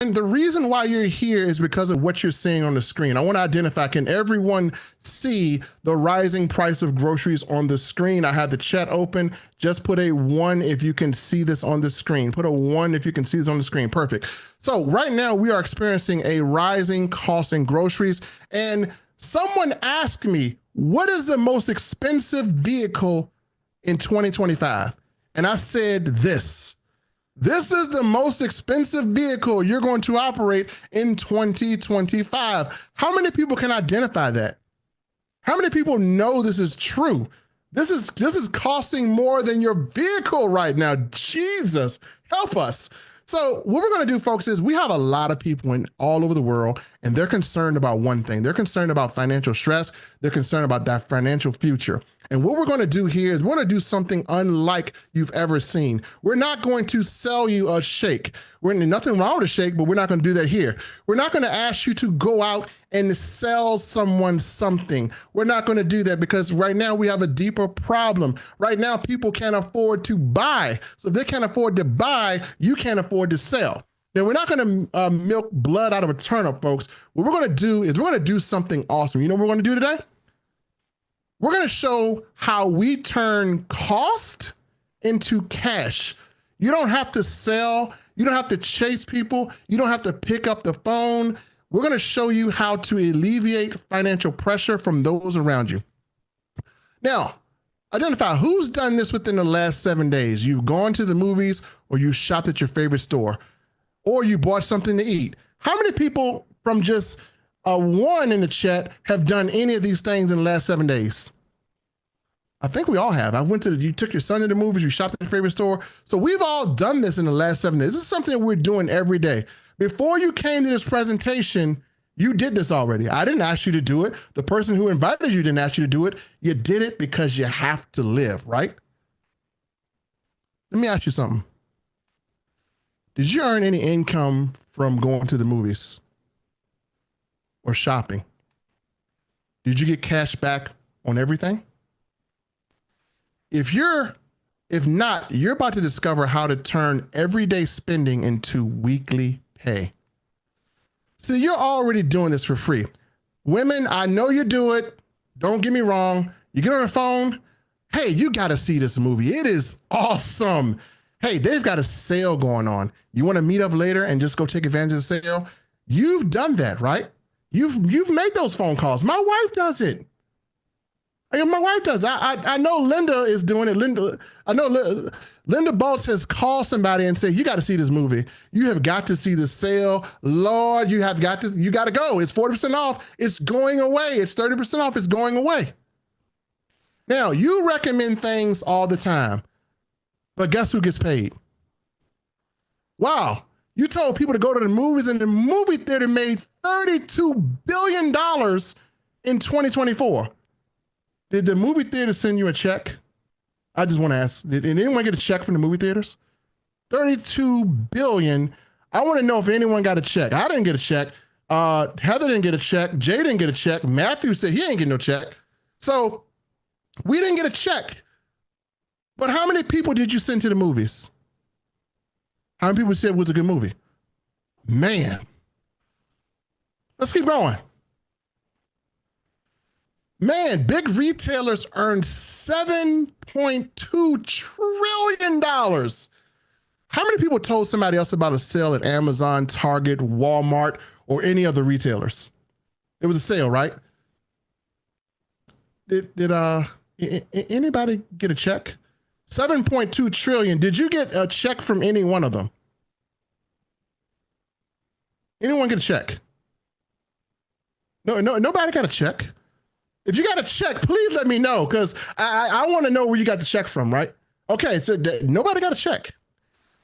And the reason why you're here is because of what you're seeing on the screen. I want to identify, can everyone see the rising price of groceries on the screen? I have the chat open. Just put a 1 if you can see this on the screen. Put a 1 if you can see this on the screen. Perfect. So right now we are experiencing a rising cost in groceries. And someone asked me, what is the most expensive vehicle in 2025? And I said this. This is the most expensive vehicle you're going to operate in 2025. How many people can identify that? How many people know this is true? This is costing more than your vehicle right now. Jesus, help us. So what we're going to do, folks, is we have a lot of people all over the world, and they're concerned about one thing. They're concerned about financial stress. They're concerned about that financial future. And what we're going to do here is we're going to do something unlike you've ever seen. We're not going to sell you a shake. There's nothing wrong with a shake, but we're not going to do that here. We're not going to ask you to go out and sell someone something. We're not going to do that because right now we have a deeper problem. Right now, people can't afford to buy. So if they can't afford to buy, you can't afford to sell. Now, we're not going to milk blood out of a turnip, folks. What we're going to do is we're going to do something awesome. You know what we're going to do today? We're going to show how we turn cost into cash. You don't have to sell. You don't have to chase people. You don't have to pick up the phone. We're going to show you how to alleviate financial pressure from those around you. Now, identify who's done this within the last 7 days. You've gone to the movies, or you shopped at your favorite store, or you bought something to eat. How many people from just a 1 in the chat have done any of these things in the last 7 days? I think we all have. You took your son to the movies, you shopped at your favorite store. So we've all done this in the last 7 days. This is something we're doing every day. Before you came to this presentation, you did this already. I didn't ask you to do it. The person who invited you didn't ask you to do it. You did it because you have to live, right? Let me ask you something. Did you earn any income from going to the movies or shopping? Did you get cash back on everything? If not, you're about to discover how to turn everyday spending into weekly pay. See, you're already doing this for free. Women, I know you do it. Don't get me wrong. You get on the phone. Hey, you got to see this movie. It is awesome. Hey, they've got a sale going on. You want to meet up later and just go take advantage of the sale? You've done that, right? You've made those phone calls. My wife does it. My wife does. I know Linda is doing it. Linda Boltz has called somebody and said, you got to see this movie. You have got to see the sale. Lord, you got to go. It's 40% off. It's going away. It's 30% off. It's going away. Now, you recommend things all the time, but guess who gets paid? Wow. You told people to go to the movies, and the movie theater made $32 billion in 2024. Did the movie theater send you a check? I just want to ask, did anyone get a check from the movie theaters? $32 billion. I want to know if anyone got a check. I didn't get a check. Heather didn't get a check. Jay didn't get a check. Matthew said he ain't getting no check. So we didn't get a check. But how many people did you send to the movies? How many people said it was a good movie? Man. Let's keep going. Man, big retailers earned $7.2 trillion. How many people told somebody else about a sale at Amazon, Target, Walmart, or any other retailers? It was a sale, right? Did anybody get a check? 7.2 trillion. Did you get a check from any one of them? Anyone get a check? No, nobody got a check. If you got a check, please let me know, because I want to know where you got the check from, right? Okay, so nobody got a check.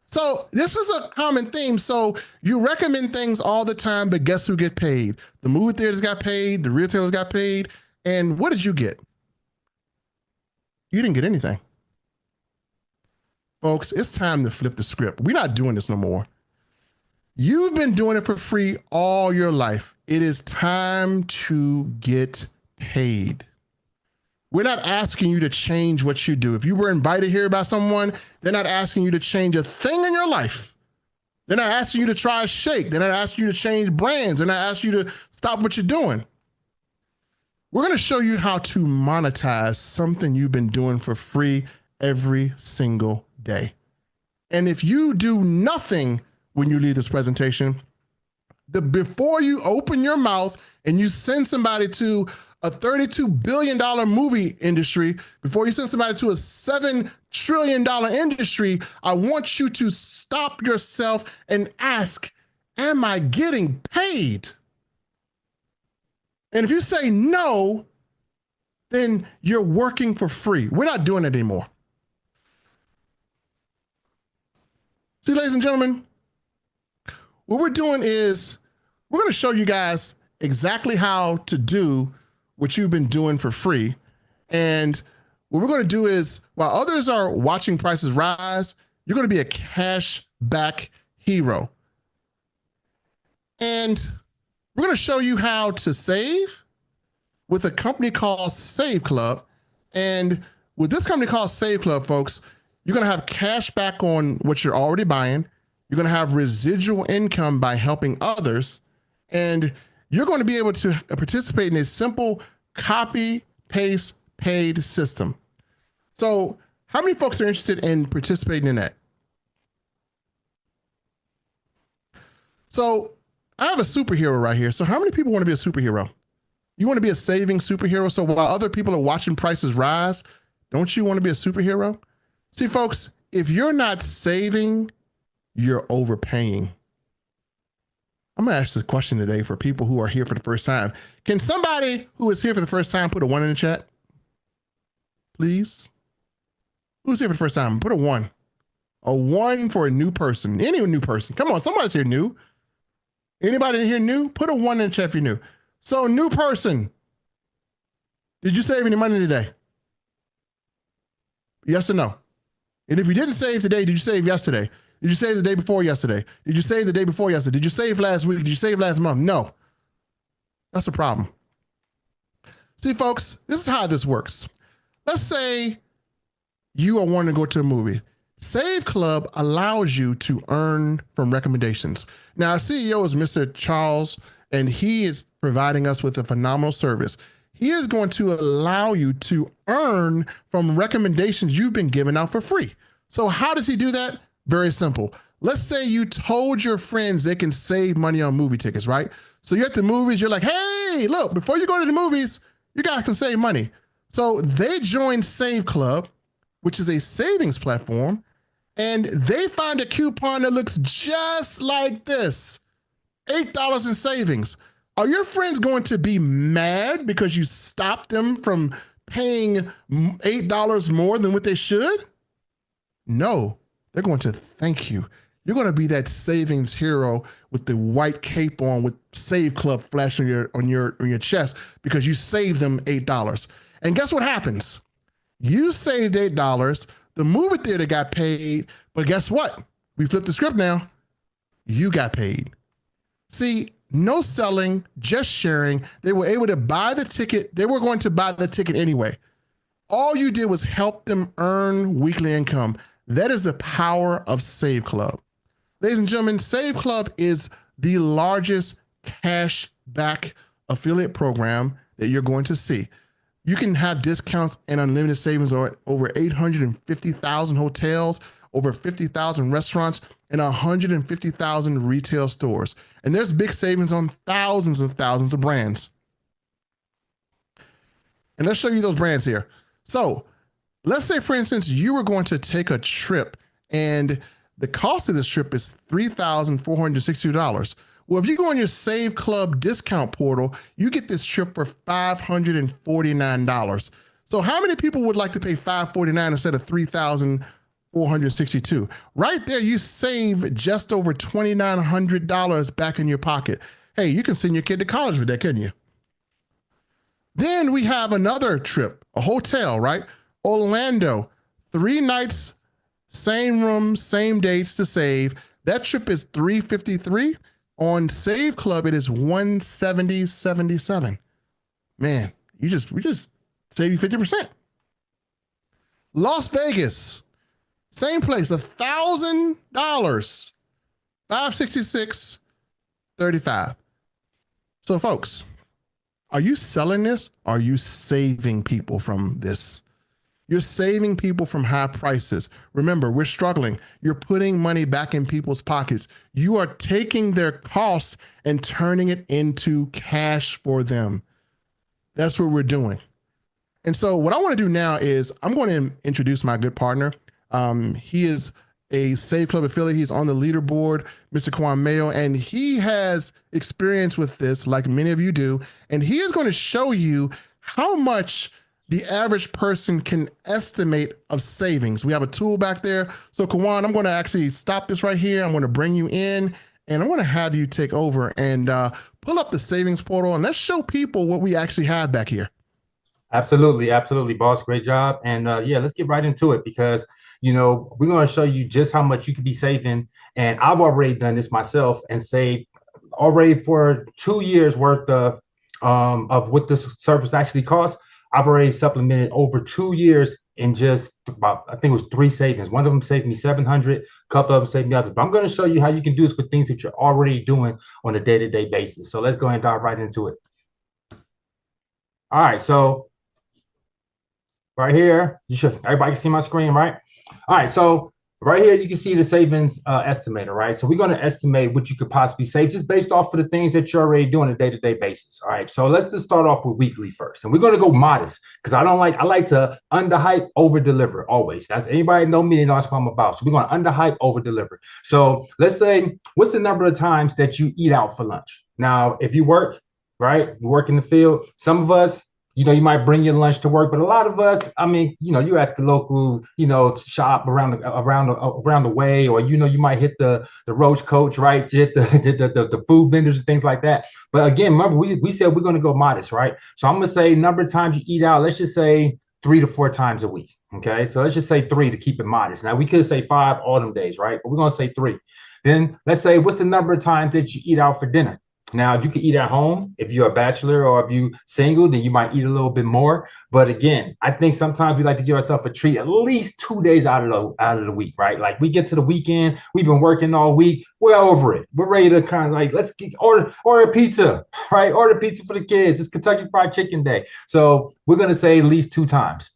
So this is a common theme. So you recommend things all the time, but guess who get paid? The movie theaters got paid, the retailers got paid, and what did you get? You didn't get anything. Folks, it's time to flip the script. We're not doing this no more. You've been doing it for free all your life. It is time to get paid. We're not asking you to change what you do. If you were invited here by someone, they're not asking you to change a thing in your life. They're not asking you to try a shake. They're not asking you to change brands. They're not asking you to stop what you're doing. We're going to show you how to monetize something you've been doing for free every single day. And if you do nothing when you leave this presentation, before you open your mouth and you send somebody to a $32 billion movie industry, before you send somebody to a $7 trillion industry, I want you to stop yourself and ask, am I getting paid? And if you say no, then you're working for free. We're not doing it anymore. See, ladies and gentlemen, what we're doing is we're going to show you guys exactly how to do what you've been doing for free. And what we're going to do is, while others are watching prices rise, you're going to be a cash back hero. And we're going to show you how to save with a company called SaveClub. And with this company called SaveClub, folks, you're going to have cash back on what you're already buying. You're going to have residual income by helping others. And you're going to be able to participate in a simple copy, paste, paid system. So how many folks are interested in participating in that? So I have a superhero right here. So how many people want to be a superhero? You want to be a saving superhero? So while other people are watching prices rise, don't you want to be a superhero? See, folks, if you're not saving, you're overpaying. I'm going to ask this question today for people who are here for the first time. Can somebody who is here for the first time put a 1 in the chat? Please? Who's here for the first time? Put a 1. A 1 for a new person. Any new person. Come on, somebody's here new. Anybody here new? Put a 1 in the chat if you're new. So, new person. Did you save any money today? Yes or no? And if you didn't save today, did you save yesterday? Did you save the day before yesterday? Did you save the day before yesterday? Did you save last week? Did you save last month? No. That's a problem. See, folks, this is how this works. Let's say you are wanting to go to a movie. SaveClub allows you to earn from recommendations. Now, our CEO is Mr. Charles, and he is providing us with a phenomenal service. He is going to allow you to earn from recommendations you've been giving out for free. So how does he do that? Very simple. Let's say you told your friends they can save money on movie tickets, right? So you're at the movies, you're like, hey, look, before you go to the movies, you guys can save money. So they joined SaveClub, which is a savings platform, and they find a coupon that looks just like this, $8 in savings. Are your friends going to be mad because you stopped them from paying $8 more than what they should? No, they're going to thank you. You're going to be that savings hero with the white cape on with SaveClub flashing on your chest because you saved them $8. And guess what happens? You saved $8. The movie theater got paid, but guess what? We flipped the script now. You got paid. See, no selling, just sharing. They were able to buy the ticket. They were going to buy the ticket anyway. All you did was help them earn weekly income. That is the power of SaveClub. Ladies and gentlemen, SaveClub is the largest cash back affiliate program that you're going to see. You can have discounts and unlimited savings on over 850,000 hotels, over 50,000 restaurants, and 150,000 retail stores. And there's big savings on thousands and thousands of brands. And let's show you those brands here. So let's say, for instance, you were going to take a trip and the cost of this trip is $3,462. Well, if you go on your SaveClub discount portal, you get this trip for $549. So how many people would like to pay $549 instead of $3,462? Right there, you save just over $2,900 back in your pocket. Hey, you can send your kid to college with that, couldn't you? Then we have another trip, a hotel, right? Orlando, 3 nights, same room, same dates to save. That trip is $353. On SaveClub, it is $170.77. Man, we just save you 50%. Las Vegas, same place, $1,000. $566.35. So folks, are you selling this? Are you saving people from this? You're saving people from high prices. Remember, we're struggling. You're putting money back in people's pockets. You are taking their costs and turning it into cash for them. That's what we're doing. And so what I want to do now is I'm going to introduce my good partner. He is a SaveClub affiliate. He's on the leaderboard, Mr. Kwan Mayo, and he has experience with this like many of you do. And he is going to show you how much the average person can estimate of savings. We have a tool back there. So Kwan, I'm going to actually stop this right here. I'm going to bring you in and I'm going to have you take over and pull up the savings portal and let's show people what we actually have back here. Absolutely, absolutely, boss. Great job. And yeah, let's get right into it because, you know, we're going to show you just how much you could be saving. And I've already done this myself and saved already for 2 years worth of what this service actually costs. I've already supplemented over 2 years in just about, I think it was 3 savings. One of them saved me 700, a couple of them saved me others. But I'm going to show you how you can do this with things that you're already doing on a day-to-day basis. So let's go ahead and dive right into it. All right, so right here, everybody can see my screen, right? All right, so right here, you can see the savings estimator, right? So we're going to estimate what you could possibly save just based off of the things that you're already doing on a day-to-day basis. All right, so let's just start off with weekly first. And we're going to go modest because I like to underhype, over-deliver always. That's anybody know me, they know that's what I'm about. So we're going to underhype, over-deliver. So let's say, what's the number of times that you eat out for lunch? Now, if you work, right, you work in the field, some of us, you know, you might bring your lunch to work, but a lot of us, I mean, you know, you're at the local, you know, shop around the way, or you know, you might hit the Roach Coach, right? You hit the food vendors and things like that. But again, remember, we said we're going to go modest, right? So I'm going to say number of times you eat out. Let's just say 3 to 4 times a week. Okay, so let's just say 3 to keep it modest. Now we could say 5 all them days, right? But we're going to say 3. Then let's say what's the number of times that you eat out for dinner? Now, you can eat at home. If you're a bachelor or if you single, then you might eat a little bit more. But again, I think sometimes we like to give ourselves a treat at least 2 days out of the week, right? Like we get to the weekend, we've been working all week, we're over it. We're ready to kind of like, let's order a pizza, right? Order pizza for the kids. It's Kentucky Fried Chicken Day. So we're gonna say at least 2 times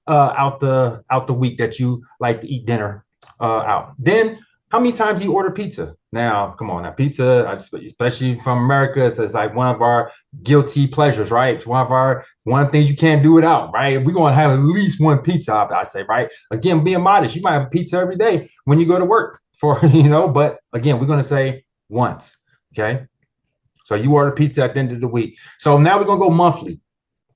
out the week that you like to eat dinner out. Then how many times do you order pizza? Now, come on, now pizza, especially from America, it's like one of our guilty pleasures, right? It's one of the things you can't do without, right? We're gonna have at least 1 pizza, I say, right? Again, being modest, you might have pizza every day when you go to work for, you know, but again, we're gonna say once, okay? So you order pizza at the end of the week. So now we're gonna go monthly.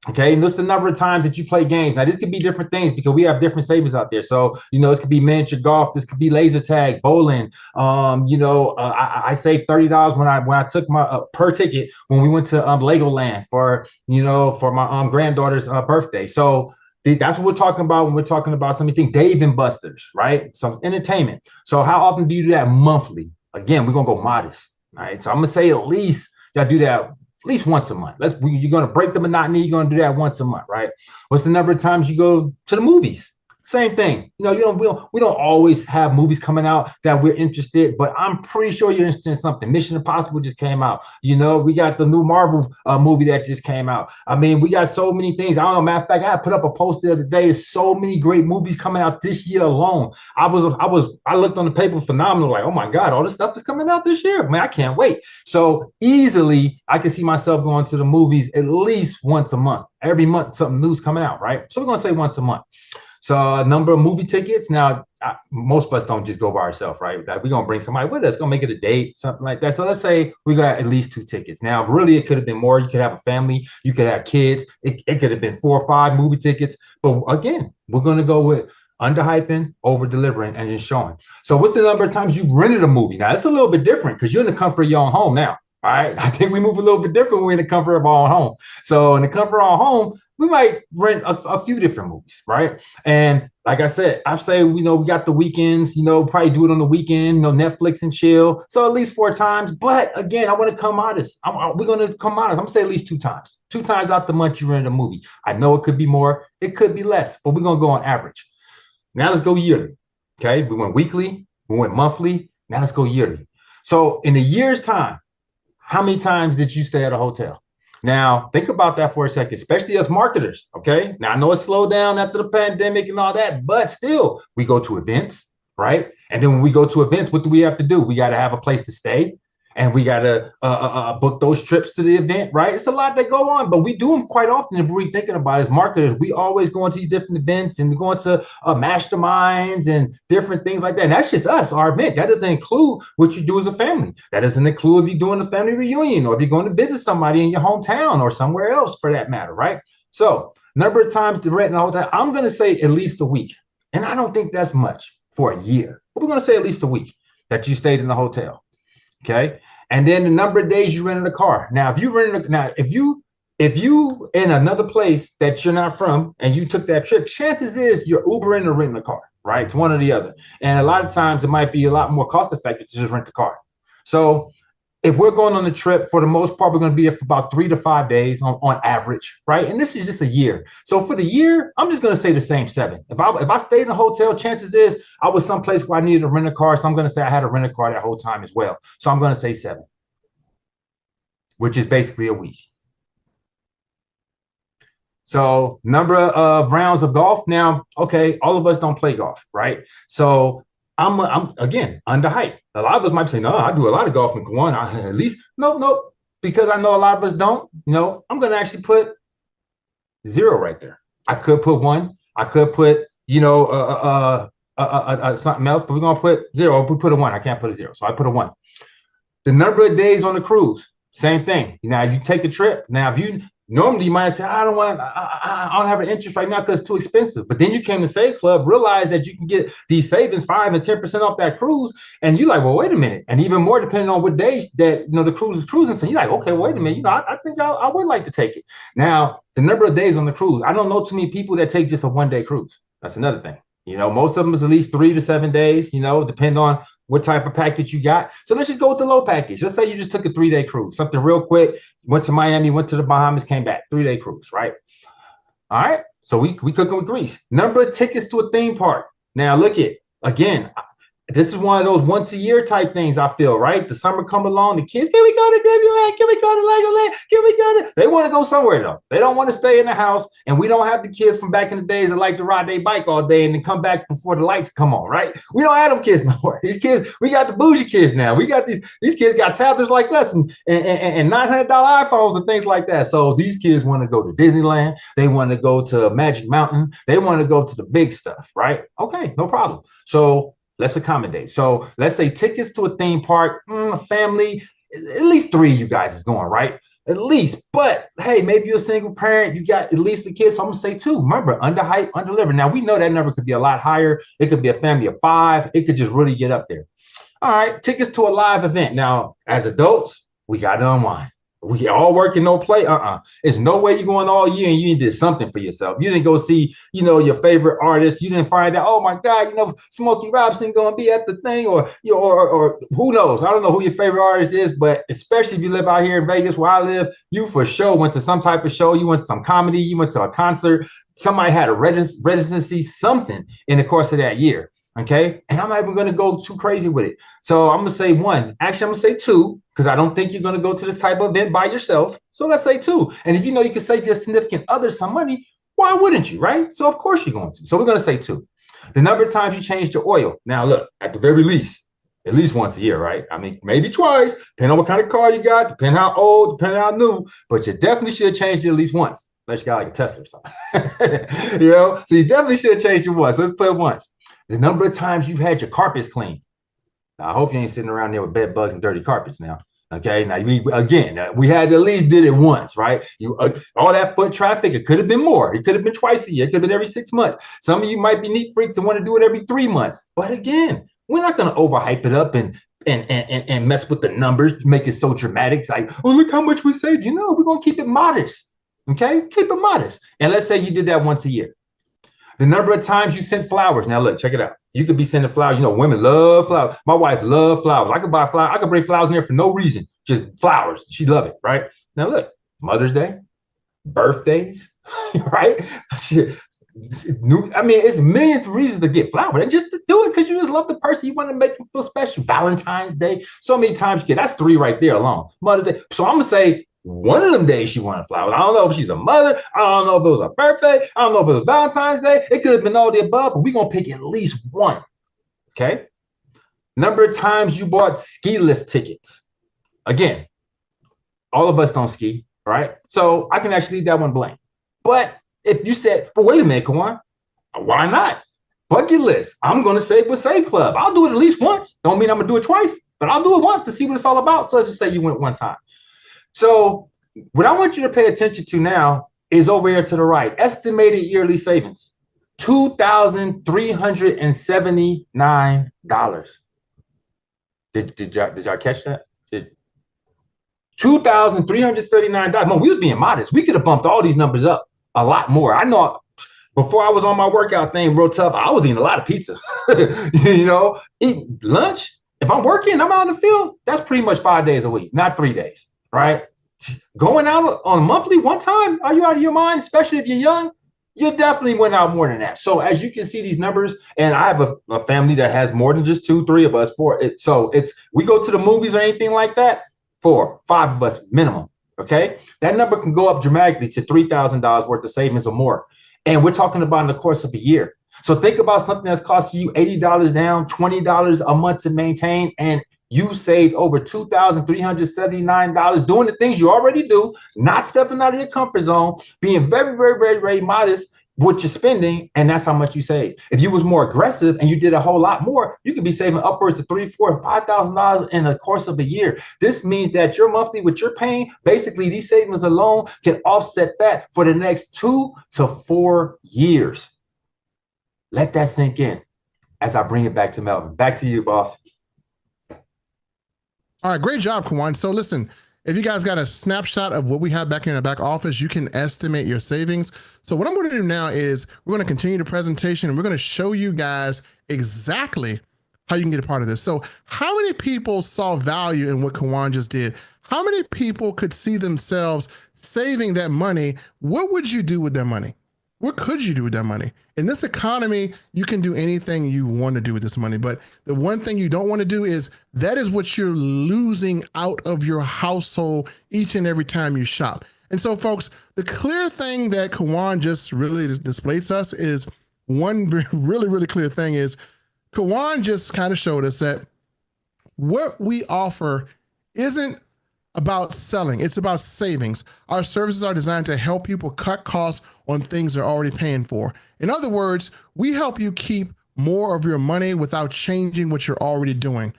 Okay, and this is the number of times that you play games. Now, this could be different things because we have different savings out there. So, you know, this could be miniature golf. This could be laser tag, bowling. I saved $30 when I took my per ticket when we went to Legoland for my granddaughter's birthday. So that's what we're talking about when we're talking about some of these things. Dave and Buster's, right? Some entertainment. So how often do you do that monthly? Again, we're gonna go modest. All right. So I'm gonna say at least y'all do that at least once a month. You're going to break the monotony. You're going to do that once a month, right? What's the number of times you go to the movies? Same thing. You know, we don't always have movies coming out that we're interested, but I'm pretty sure you're interested in something. Mission Impossible just came out. You know, we got the new Marvel movie that just came out. I mean, we got so many things. I don't know. Matter of fact, I put up a post the other day. There's so many great movies coming out this year alone. I looked on the paper, phenomenal. Like, oh my God, all this stuff is coming out this year. Man, I can't wait. So easily, I can see myself going to the movies at least once a month. Every month, something new's coming out, right? So we're gonna say once a month. So number of movie tickets. Now, most of us don't just go by ourselves, right? We're going to bring somebody with us, going to make it a date, something like that. So let's say we got at least 2 tickets. Now, really, it could have been more. You could have a family. You could have kids. It could have been 4 or 5 movie tickets. But again, we're going to go with underhyping, over-delivering, and just showing. So what's the number of times you rented a movie? Now, it's a little bit different because you're in the comfort of your own home now. All right. I think we move a little bit different when we're in the comfort of our own home. So in the comfort of our home, we might rent a few different movies, right? And like I said, I say, we got the weekends, probably do it on the weekend, Netflix and chill. So at least 4 times. But again, I want to come honest. We're going to come honest. I'm going to say at least 2 times. 2 times out the month you rent a movie. I know it could be more. It could be less, but we're going to go on average. Now let's go yearly. Okay. We went weekly. We went monthly. Now let's go yearly. So in a year's time, how many times did you stay at a hotel? Now, think about that for a second, especially as marketers, okay? Now, I know it slowed down after the pandemic and all that, but still, we go to events, right? And then when we go to events, what do we have to do? We got to have a place to stay, and we got to book those trips to the event, right? It's a lot that go on, but we do them quite often. If we're thinking about it as marketers, we always go into these different events and we go into masterminds and different things like that. And that's just us, our event. That doesn't include what you do as a family. That doesn't include if you're doing a family reunion or if you're going to visit somebody in your hometown or somewhere else for that matter, right? So number of times to rent in a hotel, I'm going to say at least a week. And I don't think that's much for a year. But we're going to say at least a week that you stayed in the hotel. Okay. And then the number of days you rented a car. Now, if you in another place that you're not from and you took that trip, chances is you're Ubering or renting a car, right? It's one or the other. And a lot of times it might be a lot more cost effective to just rent the car. So if we're going on a trip, for the most part, we're going to be there for about 3 to 5 days on average, right? And this is just a year. So for the year, I'm just going to say the same 7. If I stayed in a hotel, chances is I was someplace where I needed to rent a car. So I'm going to say I had to rent a car that whole time as well. So I'm going to say 7, which is basically a week. So number of rounds of golf. Now, okay, all of us don't play golf, right? So I'm again underhyped. A lot of us might say, no, I do a lot of golf in Kiwan. At least, nope. Because I know a lot of us don't, I'm going to actually put 0 right there. I could put 1. I could put, something else, but we're going to put 0. We put a 1. I can't put a 0. So I put a 1. The number of days on the cruise, same thing. Now, you take a trip. Now, normally you might say, I don't have an interest right now because it's too expensive. But then you came to SaveClub, realized that you can get these savings 5 and 10% off that cruise. And you're like, well, wait a minute. And even more depending on what days that, the cruise is cruising. So you're like, okay, wait a minute. I think I would like to take it. Now, the number of days on the cruise, I don't know too many people that take just a 1-day cruise. That's another thing. Most of them is at least 3 to 7 days, depending on what type of package you got. So let's just go with the low package. Let's say you just took a 3-day cruise, something real quick, went to Miami, went to the Bahamas, came back, 3-day cruise, right? All right. So we cooking with grease. Number of tickets to a theme park. Now look at, again, this is one of those once a year type things, I feel, right? The summer come along, the kids, can we go to Disneyland? Can we go to Legoland? Can we go to? They want to go somewhere, though. They don't want to stay in the house. And we don't have the kids from back in the days that like to ride their bike all day and then come back before the lights come on, right? We don't have them kids no more. These kids, we got the bougie kids now. We got these kids got tablets like us and $900 iPhones and things like that. So these kids want to go to Disneyland. They want to go to Magic Mountain. They want to go to the big stuff, right? Okay, no problem. So let's accommodate. So let's say tickets to a theme park, family, at least 3 of you guys is going, right? At least. But hey, maybe you're a single parent, you got at least the kids. So I'm gonna say 2. Remember, underhype, underdeliver. Now we know that number could be a lot higher. It could be a family of 5. It could just really get up there. All right, tickets to a live event. Now, as adults, we gotta unwind. We all work and no play. There's no way you're going all year and you did something for yourself. You didn't go see, your favorite artist. You didn't find out, oh my God, Smokey Robinson going to be at the thing, or who knows? I don't know who your favorite artist is, but especially if you live out here in Vegas where I live, you for sure went to some type of show. You went to some comedy. You went to a concert. Somebody had a residency, something in the course of that year. Okay. And I'm not even going to go too crazy with it. So I'm going to say 1. Actually, I'm going to say 2, because I don't think you're going to go to this type of event by yourself. So let's say 2. And if you can save your significant other some money, why wouldn't you? Right. So of course you're going to. So we're going to say 2. The number of times you change your oil. Now, look, at the very least, at least once a year, right? I mean, maybe twice, depending on what kind of car you got, depending how old, depending how new, but you definitely should change it at least once. Unless you got like a Tesla or something. So you definitely should change it once. Let's put it once. The number of times you've had your carpets cleaned. Now, I hope you ain't sitting around there with bed bugs and dirty carpets now. Okay. Now, we had at least did it once, right? All that foot traffic, it could have been more. It could have been twice a year. It could have been every 6 months. Some of you might be neat freaks and want to do it every 3 months. But again, we're not going to overhype it up and mess with the numbers to make it so dramatic. It's like, oh, look how much we saved. We're going to keep it modest. Okay. Keep it modest. And let's say you did that once a year. The number of times you sent flowers. Now, look, check it out. You could be sending flowers. Women love flowers. My wife loves flowers. I could buy flowers. I could bring flowers in there for no reason. Just flowers. She love it, right? Now, look, Mother's Day, birthdays, right? I mean, it's millions of reasons to get flowers, and just to do it because you just love the person. You want to make them feel special. Valentine's Day, so many times you get that's 3 right there alone. Mother's Day. So I'm gonna say one of them days she wanted flowers. I don't know if she's a mother. I don't know if it was a birthday. I don't know if it was Valentine's Day. It could have been all the above, but we're gonna pick at least one. Okay. Number of times you bought ski lift tickets. Again, all of us don't ski, right? So I can actually leave that one blank. But if you said, well, wait a minute, Kawan, why not? Bucket list. I'm going to save with SaveClub. I'll do it at least once. Don't mean I'm going to do it twice, but I'll do it once to see what it's all about. So let's just say you went one time. So what I want you to pay attention to now is over here to the right. Estimated yearly savings, $2,379. Did y'all catch that? $2,379. No, we was being modest. We could have bumped all these numbers up a lot more. I know before I was on my workout thing real tough, I was eating a lot of pizza. Eating lunch. If I'm working, I'm out in the field, that's pretty much 5 days a week, not 3 days, right? Going out on a monthly one time, are you out of your mind? Especially if you're young, you definitely went out more than that. So as you can see these numbers, and I have a family that has more than just 2, 3 of us, 4. So we go to the movies or anything like that, 4, 5 of us minimum. Okay, that number can go up dramatically to $3,000 worth of savings or more. And we're talking about in the course of a year. So think about something that's costing you $80 down, $20 a month to maintain, and you saved over $2,379 doing the things you already do, not stepping out of your comfort zone, being very, very, very, very modest what you're spending, and that's how much you save. If you was more aggressive and you did a whole lot more, you could be saving upwards of $3,000, $4,000, $5,000 in the course of a year. This means that your monthly, what you're paying, basically these savings alone can offset that for the next 2 to 4 years. Let that sink in as I bring it back to Melvin. Back to you, boss. All right, great job, Kawan. So listen, if you guys got a snapshot of what we have back in the back office, you can estimate your savings. So what I'm going to do now is we're going to continue the presentation and we're going to show you guys exactly how you can get a part of this. So how many people saw value in what Kawan just did? How many people could see themselves saving that money? What would you do with that money? What could you do with that money? In this economy, you can do anything you want to do with this money. But the one thing you don't want to do is that is what you're losing out of your household each and every time you shop. And so, folks, the clear thing that Kawan just really displayed to us is one really, really clear thing is Kawan just kind of showed us that what we offer isn't about selling. It's about savings. Our services are designed to help people cut costs on things they're already paying for. In other words, we help you keep more of your money without changing what you're already doing.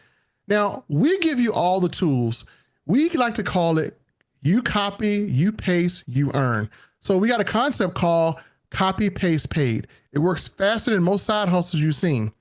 Now, we give you all the tools. We like to call it you copy, you paste, you earn. So we got a concept called copy, paste, paid. It works faster than most side hustles you've seen.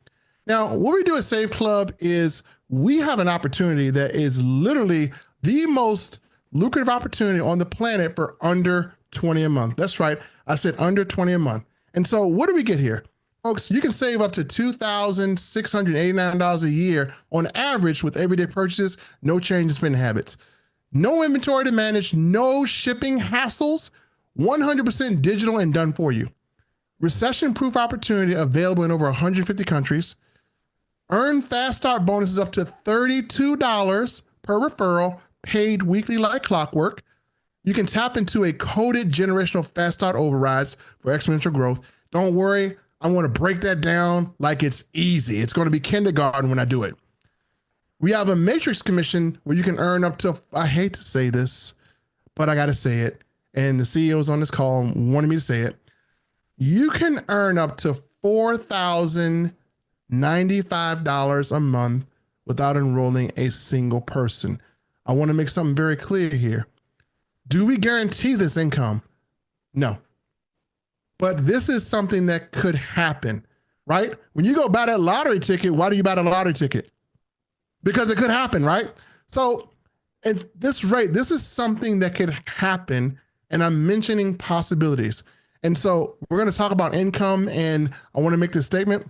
Now, what we do at SaveClub is we have an opportunity that is literally the most lucrative opportunity on the planet for under 20 a month. That's right. I said under 20 a month. And so what do we get here? Folks, you can save up to $2,689 a year on average with everyday purchases, no change in spending habits. No inventory to manage, no shipping hassles, 100% digital and done for you. Recession-proof opportunity available in over 150 countries. Earn fast start bonuses up to $32 per referral, paid weekly like clockwork. You can tap into a coded generational fast start overrides for exponential growth. Don't worry, I want to break that down like it's easy. It's going to be kindergarten when I do it. We have a matrix commission where you can earn up to, I hate to say this, but I got to say it. And the CEOs on this call wanted me to say it. You can earn up to $4,095 a month without enrolling a single person. I want to make something very clear here. Do we guarantee this income? No. But this is something that could happen, right? When you go buy that lottery ticket, why do you buy the lottery ticket? Because it could happen, right? So at this rate, this is something that could happen, and I'm mentioning possibilities. And so we're going to talk about income, and I want to make this statement.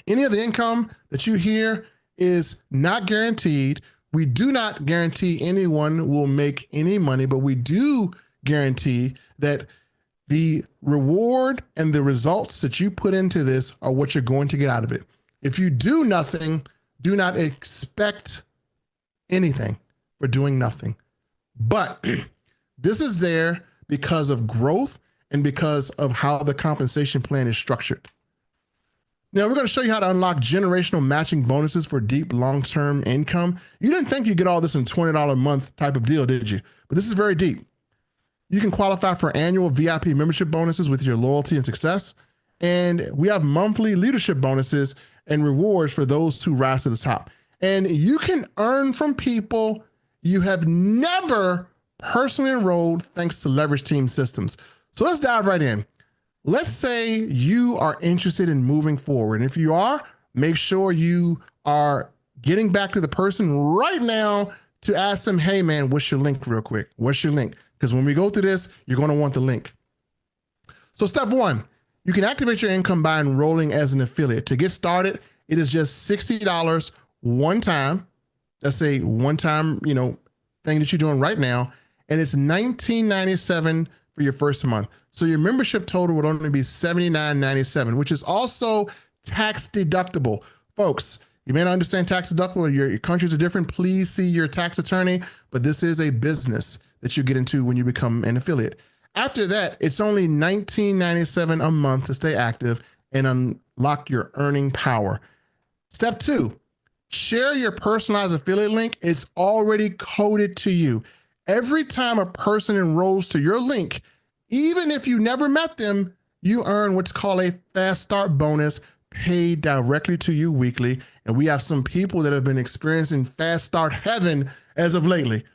Any of the income that you hear is not guaranteed. We do not guarantee anyone will make any money, but we do guarantee that The reward and the results that you put into this are what you're going to get out of it. If you do nothing, do not expect anything for doing nothing. But this is there because of growth and because of how the compensation plan is structured. Now, we're going to show you how to unlock generational matching bonuses for deep long-term income. You didn't think you'd get all this in a $20 a month type of deal, did you? But this is very deep. You can qualify for annual VIP membership bonuses with your loyalty and success. And we have monthly leadership bonuses and rewards for those who rise to the top. And you can earn from people you have never personally enrolled thanks to leverage team systems. So let's dive right in. Let's say you are interested in moving forward. And if you are, make sure you are getting back to the person right now to ask them, hey man, what's your link real quick? What's your link? Because when we go through this, you're going to want the link. So step one, you can activate your income by enrolling as an affiliate. To get started, it is just $60 one time. That's a one-time, thing that you're doing right now. And it's $19.97 for your first month. So your membership total would only be $79.97, which is also tax deductible. Folks, you may not understand tax deductible. Your countries are different. Please see your tax attorney, but this is a business that you get into when you become an affiliate. After that, it's only $19.97 a month to stay active and unlock your earning power. Step two, share your personalized affiliate link. It's already coded to you. Every time a person enrolls to your link, even if you never met them, you earn what's called a fast start bonus paid directly to you weekly. And we have some people that have been experiencing fast start heaven as of lately.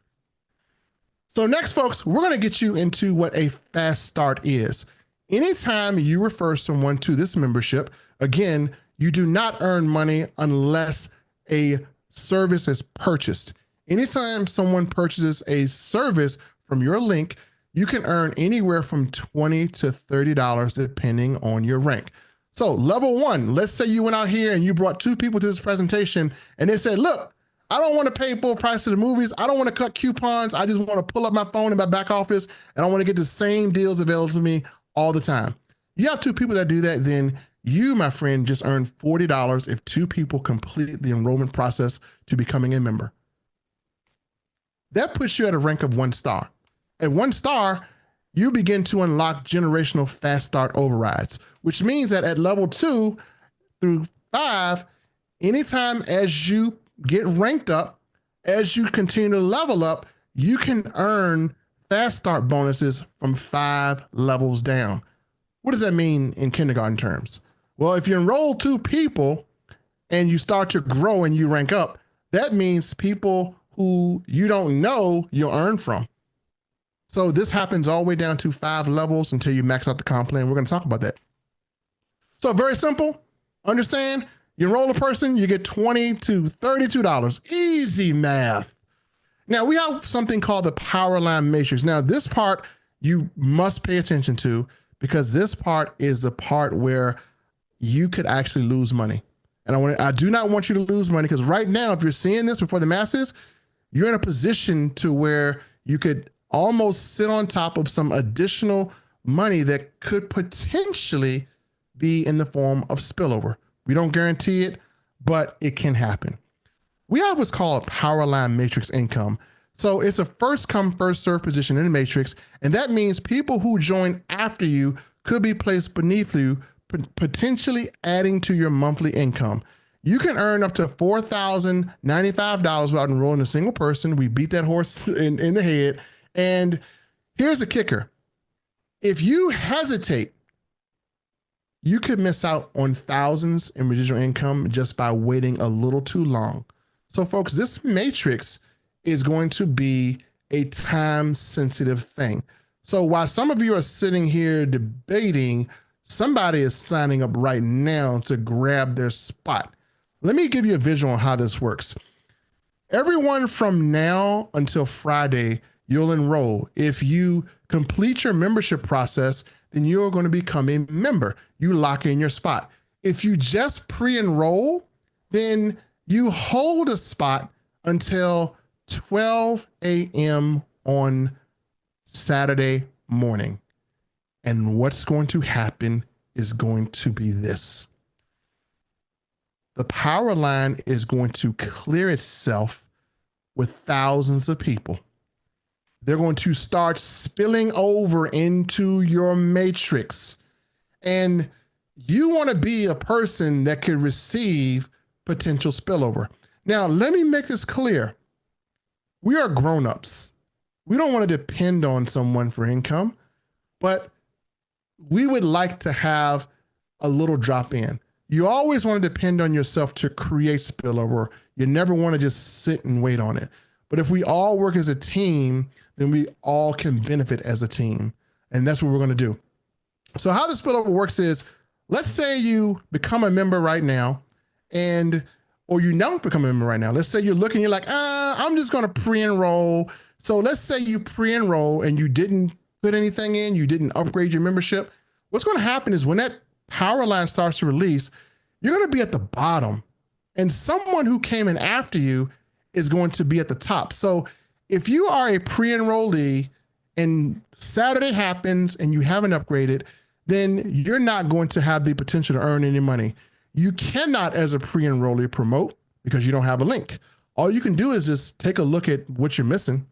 So next, folks, we're going to get you into what a fast start is. Anytime you refer someone to this membership, again, you do not earn money unless a service is purchased. Anytime someone purchases a service from your link, you can earn anywhere from $20 to $30 depending on your rank. So level one, let's say you went out here and you brought two people to this presentation and they said, look, I don't want to pay full price to the movies. I don't want to cut coupons. I just want to pull up my phone in my back office and I want to get the same deals available to me all the time. You have two people that do that, then you, my friend, just earned $40 if two people complete the enrollment process to becoming a member. That puts you at a rank of 1 star. At 1 star, you begin to unlock generational fast start overrides, which means that at level 2 through 5, anytime as you get ranked up, as you continue to level up, you can earn fast start bonuses from 5 levels down. What does that mean in kindergarten terms? Well, if you enroll 2 people and you start to grow and you rank up, that means people who you don't know you'll earn from. So this happens all the way down to 5 levels until you max out the comp plan. We're going to talk about that. So very simple. Understand? You enroll a person, you get $20 to $32. Easy math. Now we have something called the power line matrix. Now this part you must pay attention to because this part is the part where you could actually lose money. And I do not want you to lose money because right now, if you're seeing this before the masses, you're in a position to where you could almost sit on top of some additional money that could potentially be in the form of spillover. We don't guarantee it, but it can happen. We have what's called power line matrix income. So it's a first come, first serve position in the matrix. And that means people who join after you could be placed beneath you, potentially adding to your monthly income. You can earn up to $4,095 without enrolling a single person. We beat that horse in the head. And here's the kicker. If you hesitate, you could miss out on thousands in residual income just by waiting a little too long. So folks, this matrix is going to be a time-sensitive thing. So while some of you are sitting here debating, somebody is signing up right now to grab their spot. Let me give you a visual on how this works. Everyone from now until Friday, you'll enroll. If you complete your membership process, then you're going to become a member. You lock in your spot. If you just pre-enroll, then you hold a spot until 12 a.m. on Saturday morning. And what's going to happen is going to be this. The power line is going to clear itself with thousands of people. They're going to start spilling over into your matrix. And you want to be a person that could receive potential spillover. Now, let me make this clear. We are grown-ups. We don't want to depend on someone for income, but we would like to have a little drop in. You always want to depend on yourself to create spillover. You never want to just sit and wait on it. But if we all work as a team, then we all can benefit as a team. And that's what we're going to do. So how the spillover works is, let's say you become a member right now, or you don't become a member right now. Let's say you're looking, you're like, I'm just going to pre-enroll. So let's say you pre-enroll and you didn't put anything in, you didn't upgrade your membership. What's going to happen is when that power line starts to release, you're going to be at the bottom, and someone who came in after you is going to be at the top. So if you are a pre-enrollee and Saturday happens and you haven't upgraded, then you're not going to have the potential to earn any money. You cannot, as a pre-enrollee, promote because you don't have a link. All you can do is just take a look at what you're missing,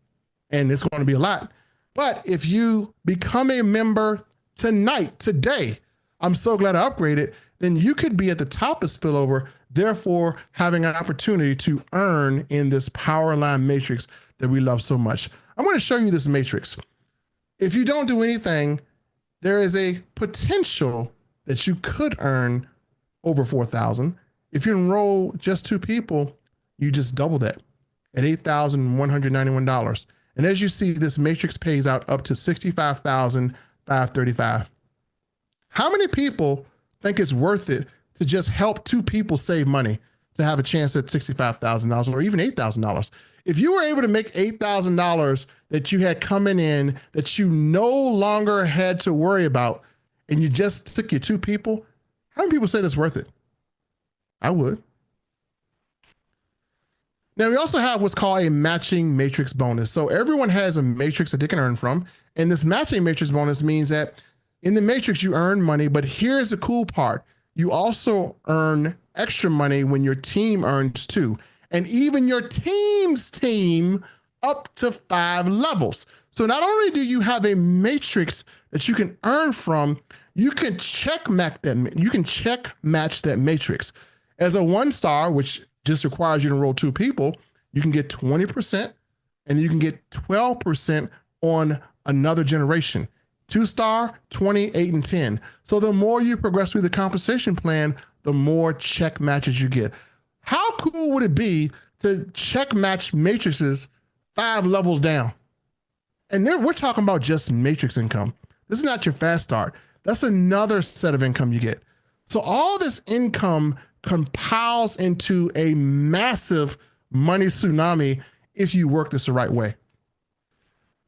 and it's going to be a lot. But if you become a member tonight, today, I'm so glad I upgraded, then you could be at the top of spillover, therefore having an opportunity to earn in this power line matrix that we love so much. I'm going to show you this matrix. If you don't do anything, there is a potential that you could earn over 4,000. If you enroll just 2 people, you just double that at $8,191. And as you see, this matrix pays out up to $65,535. How many people think it's worth it to just help 2 people save money to have a chance at $65,000 or even $8,000? If you were able to make $8,000 that you had coming in that you no longer had to worry about, and you just took your 2 people, how many people say that's worth it? I would. Now, we also have what's called a matching matrix bonus. So everyone has a matrix that they can earn from. And this matching matrix bonus means that in the matrix, you earn money, but here's the cool part. You also earn extra money when your team earns too. And even your team's team up to 5 levels. So not only do you have a matrix that you can earn from, you can check match that matrix. As a 1-star, which just requires you to enroll 2 people, you can get 20%, and you can get 12% on another generation. 2-star, 20, 8, and 10. So the more you progress through the compensation plan, the more check matches you get. How cool would it be to check match matrices 5 levels down? And then we're talking about just matrix income. This is not your fast start. That's another set of income you get. So all this income compiles into a massive money tsunami if you work this the right way.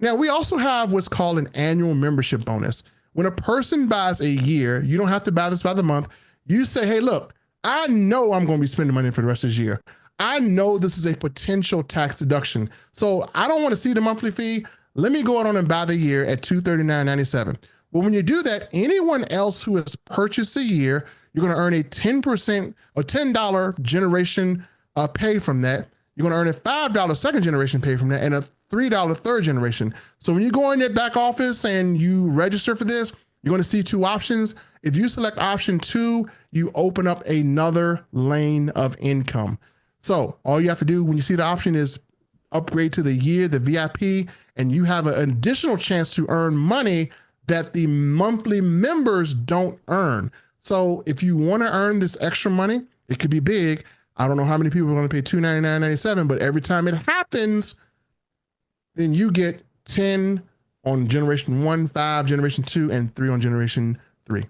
Now, we also have what's called an annual membership bonus. When a person buys a year, you don't have to buy this by the month. You say, hey, look, I know I'm going to be spending money for the rest of this year. I know this is a potential tax deduction. So I don't want to see the monthly fee. Let me go on and buy the year at $239.97. Well, when you do that, anyone else who has purchased a year, you're going to earn a 10% or $10 generation pay from that. You're going to earn a $5 second generation pay from that and a $3 third generation. So when you go in that back office and you register for this, you're going to see 2 options. If you select option 2, you open up another lane of income. So all you have to do when you see the option is upgrade to the year, the VIP, and you have an additional chance to earn money that the monthly members don't earn. So if you want to earn this extra money, it could be big. I don't know how many people are going to pay $299.97, but every time it happens, then you get 10 on generation 1, 5, generation 2, and 3 on generation 3.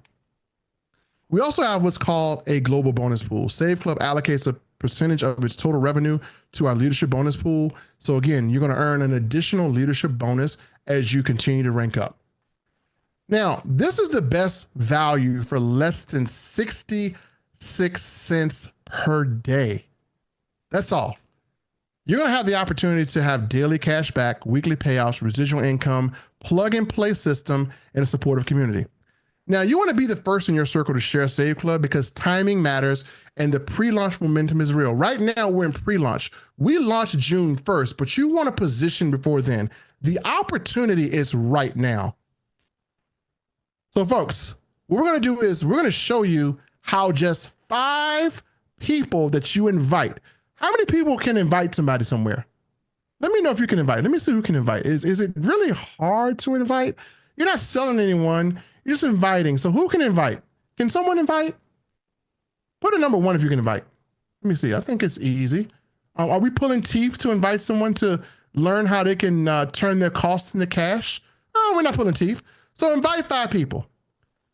We also have what's called a global bonus pool. SaveClub allocates a percentage of its total revenue to our leadership bonus pool. So again, you're going to earn an additional leadership bonus as you continue to rank up. Now, this is the best value for less than 66 cents per day. That's all. You're going to have the opportunity to have daily cash back, weekly payouts, residual income, plug and play system, and a supportive community. Now, you want to be the first in your circle to share SaveClub because timing matters and the pre-launch momentum is real. Right now, we're in pre-launch. We launched June 1st, but you want to position before then. The opportunity is right now. So, folks, what we're going to do is we're going to show you how just 5 people that you invite. How many people can invite somebody somewhere? Let me know if you can invite. Let me see who can invite. Is it really hard to invite? You're not selling anyone. You're just inviting. So who can invite? Can someone invite? Put a number 1 if you can invite. Let me see. I think it's easy. Are we pulling teeth to invite someone to learn how they can turn their costs into cash? No, we're not pulling teeth. So invite 5 people.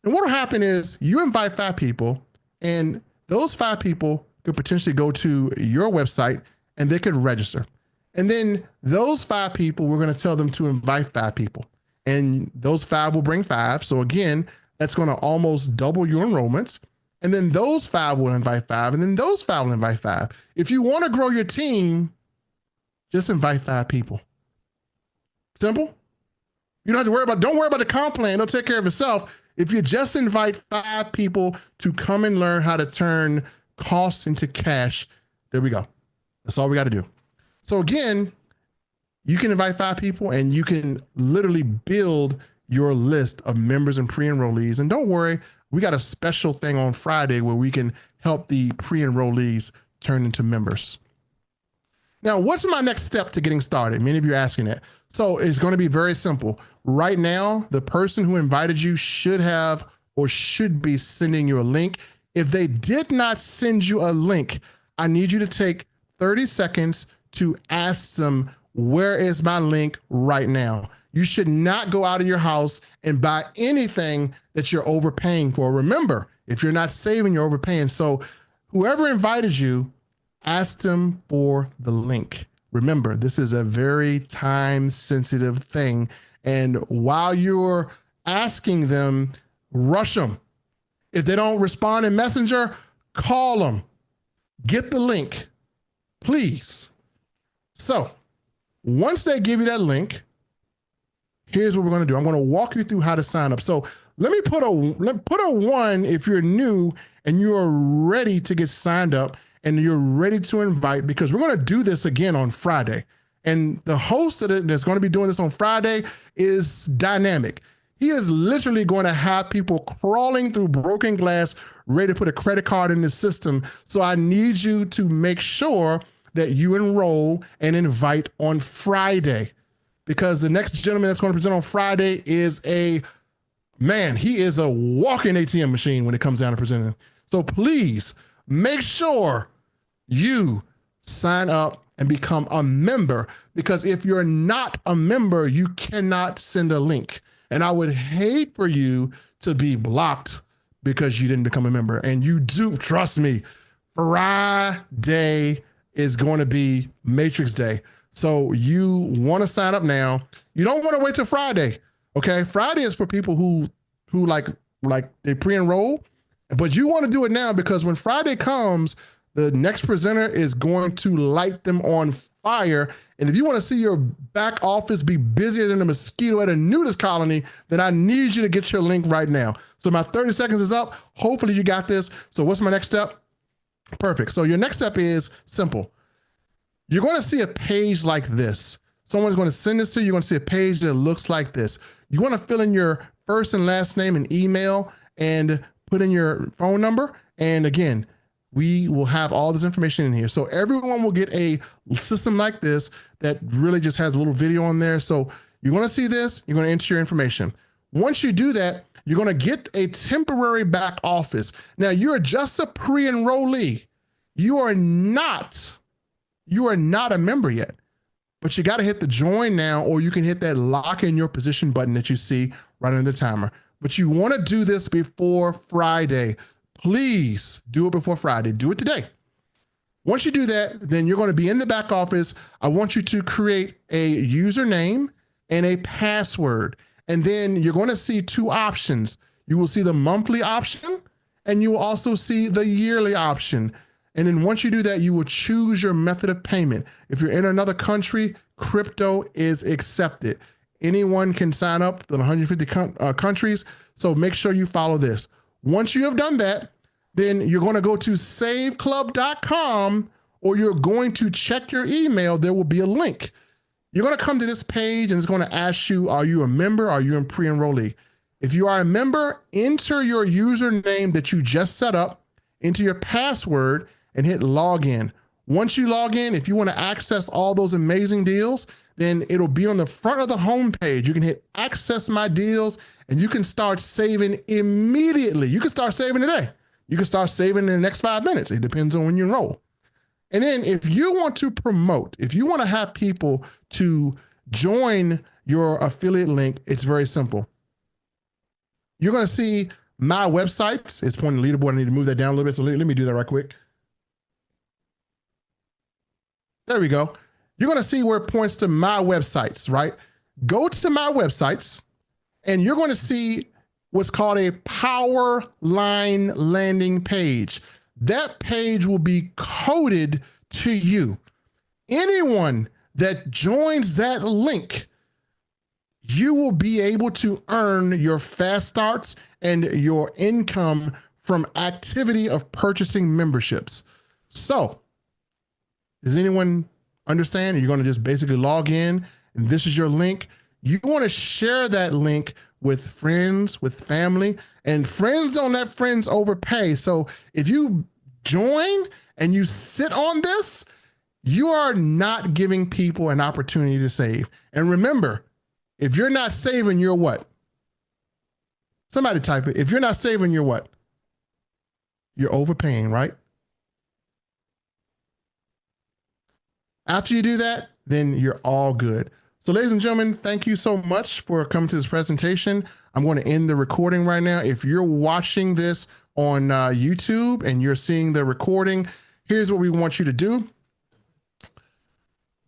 And what will happen is you invite 5 people, and those 5 people could potentially go to your website and they could register. And then those 5 people, we're going to tell them to invite 5 people. And those 5 will bring 5. So again, that's going to almost double your enrollments. And then those 5 will invite 5. And then those 5 will invite 5. If you want to grow your team, just invite 5 people. Simple. You don't have to worry about, don't worry about the comp plan. It'll take care of itself. If you just invite 5 people to come and learn how to turn costs into cash, there we go. That's all we got to do. So again, you can invite 5 people and you can literally build your list of members and pre-enrollees. And don't worry, we got a special thing on Friday where we can help the pre-enrollees turn into members. Now, what's my next step to getting started? Many of you are asking that. So it's going to be very simple. Right now, the person who invited you should have or should be sending you a link. If they did not send you a link, I need you to take 30 seconds to ask them, where is my link right now? You should not go out of your house and buy anything that you're overpaying for. Remember, if you're not saving, you're overpaying. So whoever invited you, ask them for the link. Remember, this is a very time-sensitive thing. And while you're asking them, rush them. If they don't respond in Messenger, call them. Get the link, please. So once they give you that link, here's what we're going to do. I'm going to walk you through how to sign up. So let me put a 1 if you're new and you are ready to get signed up and you're ready to invite, because we're going to do this again on Friday. And the host that's going to be doing this on Friday is dynamic. He is literally going to have people crawling through broken glass, ready to put a credit card in the system. So I need you to make sure that you enroll and invite on Friday, because the next gentleman that's going to present on Friday is he is a walking ATM machine when it comes down to presenting. So please make sure you sign up and become a member, because if you're not a member, you cannot send a link. And I would hate for you to be blocked because you didn't become a member. And you do, trust me, Friday is going to be Matrix Day. So you want to sign up now. You don't want to wait till Friday. Okay. Friday is for people who like they pre-enroll, but you want to do it now, because when Friday comes, the next presenter is going to light them on fire. And if you want to see your back office be busier than a mosquito at a nudist colony, then I need you to get your link right now. So my 30 seconds is up. Hopefully you got this. So what's my next step? Perfect. So your next step is simple. You're going to see a page like this. Someone's going to send this to you. You're going to see a page that looks like this. You want to fill in your first and last name and email and put in your phone number. And again, we will have all this information in here. So everyone will get a system like this that really just has a little video on there. So you're going to see this, you're going to enter your information. Once you do that, you're going to get a temporary back office. Now you're just a pre-enrollee. You are not a member yet, but you got to hit the join now, or you can hit that lock in your position button that you see right under the timer. But you want to do this before Friday. Please do it before Friday. Do it today. Once you do that, then you're going to be in the back office. I want you to create a username and a password. And then you're going to see 2 options. You will see the monthly option and you will also see the yearly option. And then once you do that, you will choose your method of payment. If you're in another country, crypto is accepted. Anyone can sign up in 150 countries. So make sure you follow this. Once you have done that, then you're going to go to SaveClub.com, or you're going to check your email. There will be a link. You're going to come to this page and it's going to ask you, are you a member? Are you a pre-enrollee? If you are a member, enter your username that you just set up into your password and hit login. Once you log in, if you want to access all those amazing deals, then it'll be on the front of the homepage. You can hit access my deals and you can start saving immediately. You can start saving today. You can start saving in the next 5 minutes. It depends on when you enroll. And then if you want to promote, if you want to have people to join your affiliate link, it's very simple. You're going to see my websites. It's pointing the leaderboard. I need to move that down a little bit. So let me do that right quick. There we go. You're going to see where it points to my websites, right? Go to my websites and you're going to see what's called a power line landing page. That page will be coded to you. Anyone that joins that link, you will be able to earn your fast starts and your income from activity of purchasing memberships. So, does anyone understand? You're going to just basically log in and this is your link. You want to share that link with friends, with family, and friends don't let friends overpay. So if you join and you sit on this, you are not giving people an opportunity to save. And remember, if you're not saving, you're what? Somebody type it. If you're not saving, you're what? You're overpaying, right? After you do that, then you're all good. So ladies and gentlemen, thank you so much for coming to this presentation. I'm going to end the recording right now. If you're watching this on YouTube and you're seeing the recording, here's what we want you to do.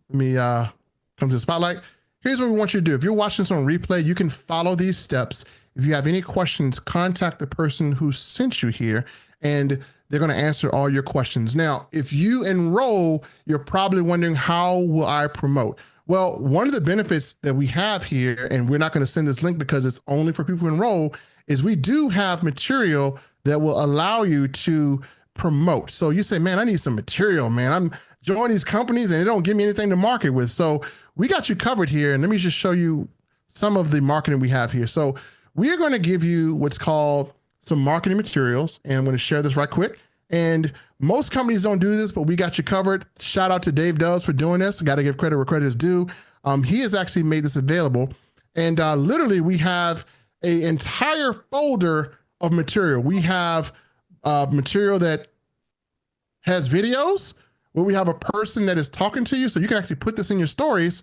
Let me come to the spotlight. Here's what we want you to do. If you're watching this on replay, you can follow these steps. If you have any questions, contact the person who sent you here and they're going to answer all your questions. Now, if you enroll, you're probably wondering, how will I promote? Well, one of the benefits that we have here, and we're not going to send this link because it's only for people who enroll, is we do have material that will allow you to promote. So you say, man, I need some material, man. I'm joining these companies and they don't give me anything to market with. So we got you covered here. And let me just show you some of the marketing we have here. So we are going to give you what's called some marketing materials. And I'm going to share this right quick. And most companies don't do this, but we got you covered. Shout out to Dave Dubs for doing this. Got to give credit where credit is due. He has actually made this available. And literally we have an entire folder of material. We have material that has videos where we have a person that is talking to you. So you can actually put this in your stories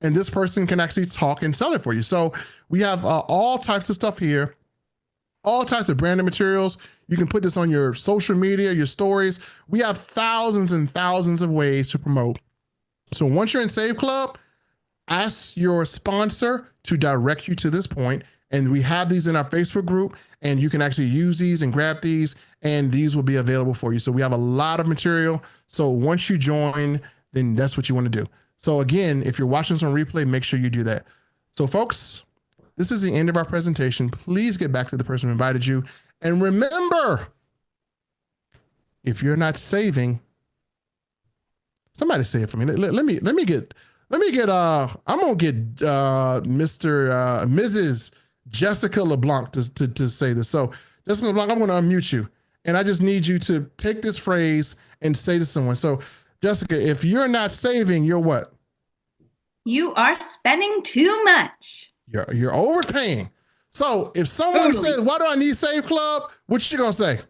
and this person can actually talk and sell it for you. So we have all types of stuff here, all types of branded materials. You can put this on your social media, your stories. We have thousands and thousands of ways to promote. So once you're in SaveClub, ask your sponsor to direct you to this point. And we have these in our Facebook group and you can actually use these and grab these and these will be available for you. So we have a lot of material. So once you join, then that's what you want to do. So again, if you're watching this on replay, make sure you do that. So folks, this is the end of our presentation. Please get back to the person who invited you. And remember, if you're not saving, somebody say it for me. Let me get, I'm going to get Mrs. Jessica LeBlanc to say this. So Jessica LeBlanc, I'm going to unmute you. And I just need you to take this phrase and say to someone. So Jessica, if you're not saving, you're what? You are spending too much. You're overpaying. So if someone says, why do I need SaveClub? What you gonna say?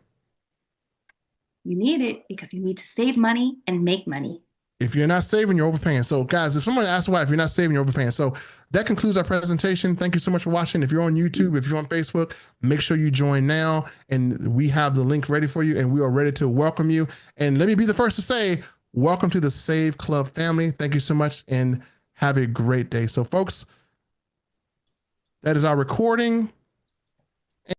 You need it because you need to save money and make money. If you're not saving, you're overpaying. So guys, if someone asks why, if you're not saving, you're overpaying. So that concludes our presentation. Thank you so much for watching. If you're on YouTube, if you're on Facebook, make sure you join now. And we have the link ready for you and we are ready to welcome you. And let me be the first to say, welcome to the SaveClub family. Thank you so much and have a great day. So folks, that is our recording.